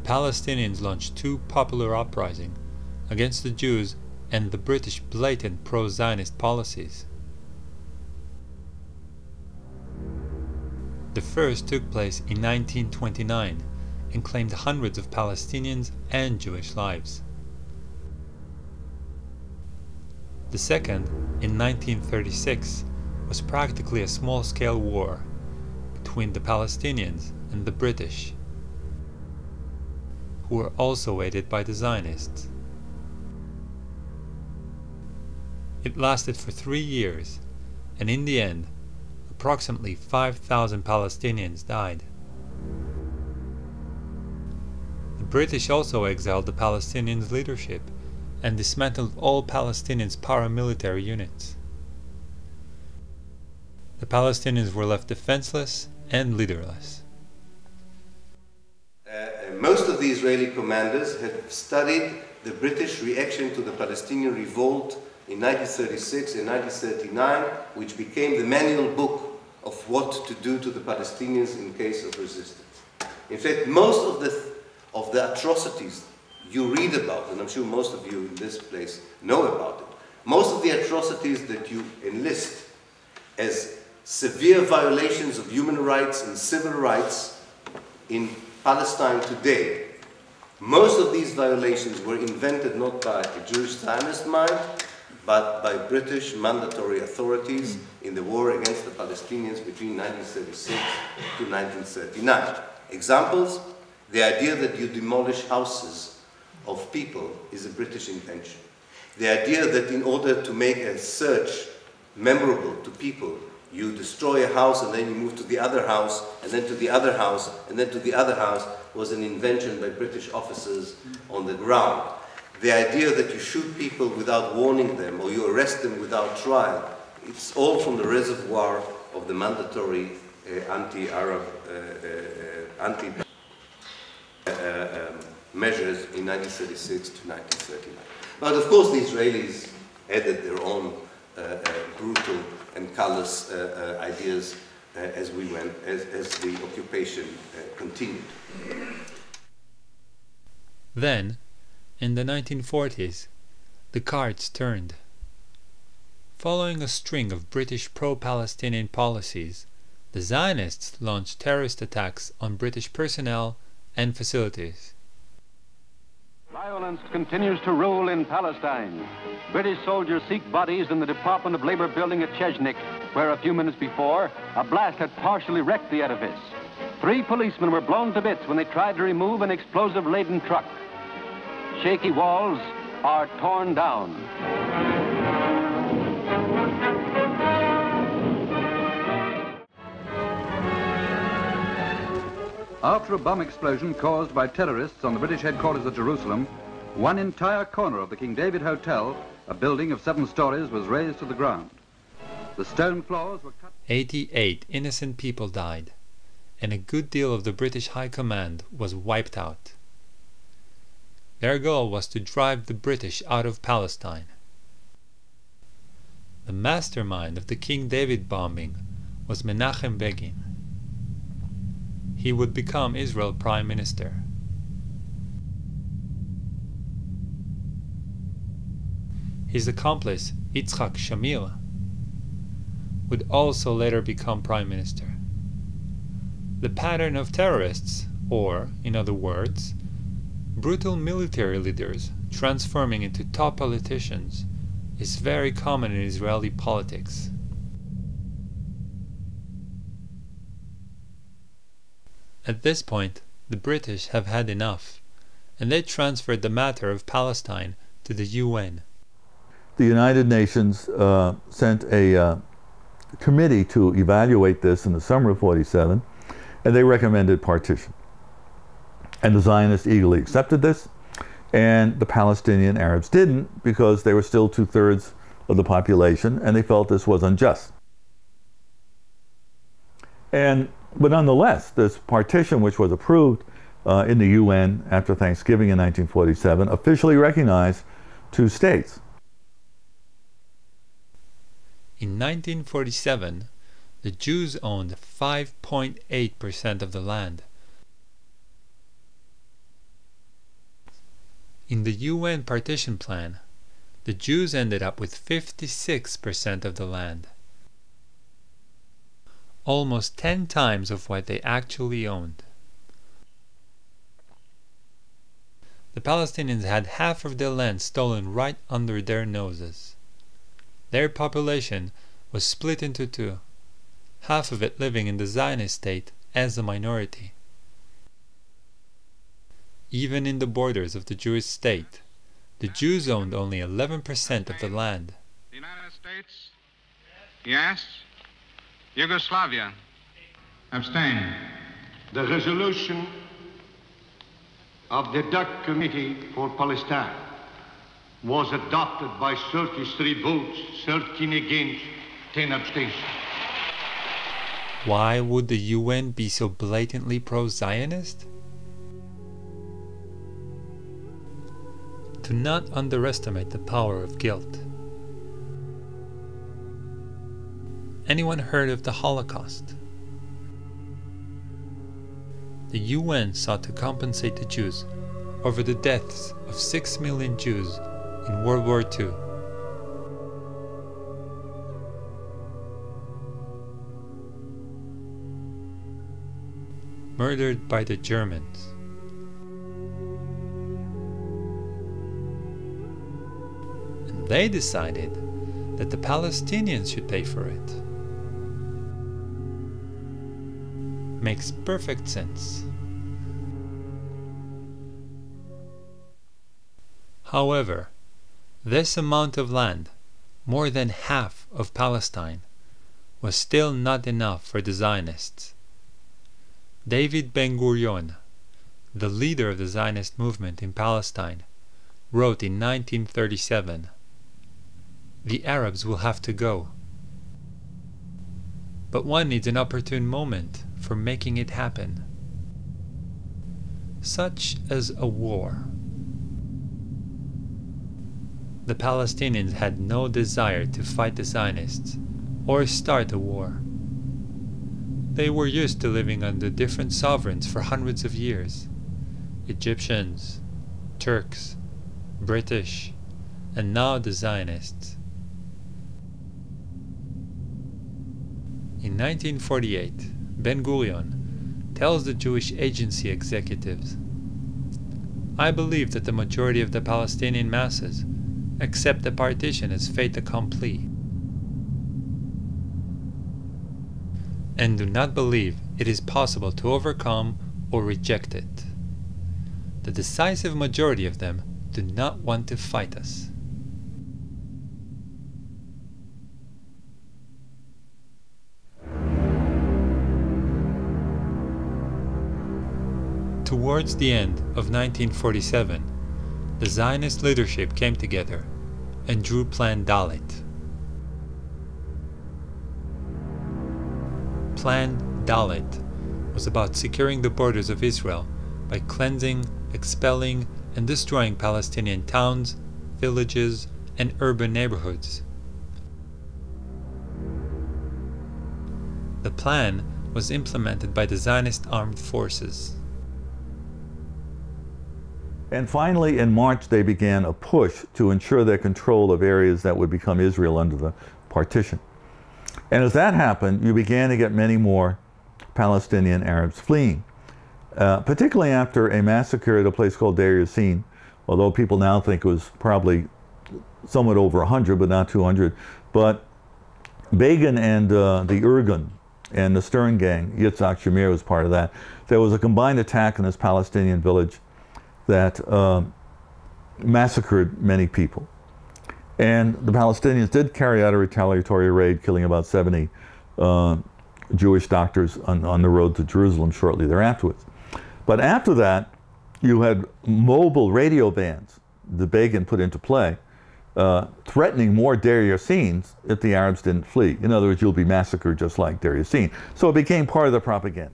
Palestinians launched two popular uprisings against the Jews and the British blatant pro-Zionist policies. The first took place in 1929 and claimed hundreds of Palestinians and Jewish lives. The second, in 1936, was practically a small-scale war between the Palestinians and the British, who were also aided by the Zionists. It lasted for 3 years, and in the end, approximately 5,000 Palestinians died. The British also exiled the Palestinians' leadership and dismantled all Palestinians' paramilitary units. The Palestinians were left defenseless and leaderless. Most of the Israeli commanders had studied the British reaction to the Palestinian revolt in 1936 and 1939, which became the manual book of what to do to the Palestinians in case of resistance. In fact, most of the atrocities you read about, and I'm sure most of you in this place know about it, most of the atrocities that you enlist as severe violations of human rights and civil rights in Palestine today, most of these violations were invented not by a Jewish Zionist mind, but by British mandatory authorities in the war against the Palestinians between 1936 to 1939. Examples: the idea that you demolish houses of people is a British invention. The idea that in order to make a search memorable to people, you destroy a house and then you move to the other house, and then to the other house, and then to the other house, was an invention by British officers on the ground. The idea that you shoot people without warning them, or you arrest them without trial, it's all from the reservoir of the mandatory anti-Arab, measures in 1936 to 1939. But of course the Israelis added their own brutal and callous ideas as the occupation continued. Then, in the 1940s, the cards turned. Following a string of British pro-Palestinian policies, the Zionists launched terrorist attacks on British personnel and facilities. Violence continues to rule in Palestine. British soldiers seek bodies in the Department of Labor building at Chechnik, where a few minutes before, a blast had partially wrecked the edifice. 3 policemen were blown to bits when they tried to remove an explosive-laden truck. Shaky walls are torn down. After a bomb explosion caused by terrorists on the British headquarters at Jerusalem, one entire corner of the King David Hotel, a building of 7 stories, was razed to the ground. The stone floors were cut. 88 innocent people died, and a good deal of the British High Command was wiped out. Their goal was to drive the British out of Palestine. The mastermind of the King David bombing was Menachem Begin. He would become Israel's Prime Minister. His accomplice, Yitzhak Shamir, would also later become Prime Minister. The pattern of terrorists, or, in other words, brutal military leaders transforming into top politicians, is very common in Israeli politics. At this point, the British have had enough, and they transferred the matter of Palestine to the UN. The United Nations sent a committee to evaluate this in the summer of '47, and they recommended partition. And the Zionists eagerly accepted this, and the Palestinian Arabs didn't, because they were still 2/3 of the population, and they felt this was unjust. But nonetheless, this partition, which was approved in the UN after Thanksgiving in 1947, officially recognized 2 states. In 1947, the Jews owned 5.8% of the land. In the UN partition plan, the Jews ended up with 56% of the land, almost 10 times of what they actually owned. The Palestinians had half of their land stolen right under their noses. Their population was split into two, half of it living in the Zionist state as a minority. Even in the borders of the Jewish state, the Jews owned only 11% of the land. The United States? Yes. Yugoslavia? Abstain. The resolution of the Dutch Committee for Palestine was adopted by 33 votes, 13 against, 10 abstentions. Why would the UN be so blatantly pro-Zionist? Do not underestimate the power of guilt. Anyone heard of the Holocaust? The UN sought to compensate the Jews over the deaths of 6 million Jews in World War II. Murdered by the Germans. And they decided that the Palestinians should pay for it. Makes perfect sense. However, this amount of land, more than half of Palestine, was still not enough for the Zionists. David Ben-Gurion, the leader of the Zionist movement in Palestine, wrote in 1937, "The Arabs will have to go. But one needs an opportune moment for making it happen, such as a war." The Palestinians had no desire to fight the Zionists or start a war. They were used to living under different sovereigns for hundreds of years: Egyptians, Turks, British, and now the Zionists. In 1948, Ben-Gurion tells the Jewish Agency executives, "I believe that the majority of the Palestinian masses accept the partition as fait accompli, and do not believe it is possible to overcome or reject it. The decisive majority of them do not want to fight us." Towards the end of 1947, the Zionist leadership came together and drew Plan Dalet. Plan Dalet was about securing the borders of Israel by cleansing, expelling, and destroying Palestinian towns, villages, and urban neighborhoods. The plan was implemented by the Zionist armed forces. And finally, in March, they began a push to ensure their control of areas that would become Israel under the partition. And as that happened, you began to get many more Palestinian Arabs fleeing, particularly after a massacre at a place called Deir Yassin, although people now think it was probably somewhat over 100, but not 200. But Begin and the Irgun and the Stern gang, Yitzhak Shamir was part of that. There was a combined attack in this Palestinian village that massacred many people. And the Palestinians did carry out a retaliatory raid, killing about 70 Jewish doctors on the road to Jerusalem shortly thereafter. But after that, you had mobile radio bans that Begin put into play, threatening more Deir Yassins if the Arabs didn't flee. In other words, you'll be massacred just like Deir Yassin. So it became part of the propaganda.